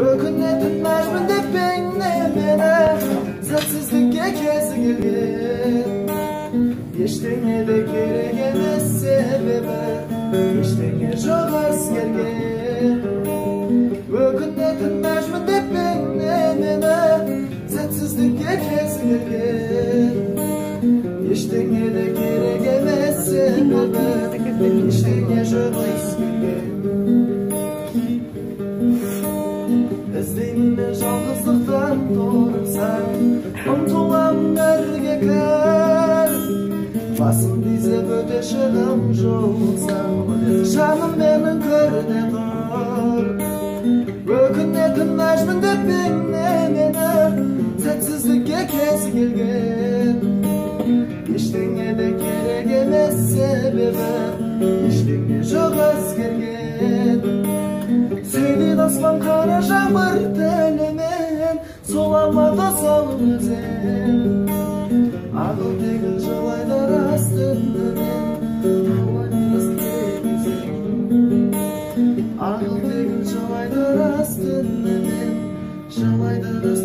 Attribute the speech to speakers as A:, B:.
A: Өкінетін мәжбін деп бейне мені сәтсіздікке кесі келген ештеңе де керек емес себебі ештеңе жоқ әскерге өкінетін мәжбін деп бейне мені сәтсіздікке кесі келген ештеңе де керек емес себебі ештеңе жоқ әскерге іздеймін мен жалғыздықтан тұрсам ұмтыламын әрге кір басым изеп өте шығам жолсам жаным менің көрде тұр өкінетін мәжбін деп бейне мені сәтсіздікке кез келген ештеңе де керек емес себебі ештеңе жоқ өзгерген сөйлейді аспан қара жаңбыр тілімен сол алматы салып өзен ағыл тегіл жылайды рас түнімен ағыл тегіл жылайды рас түнімен жылайды рас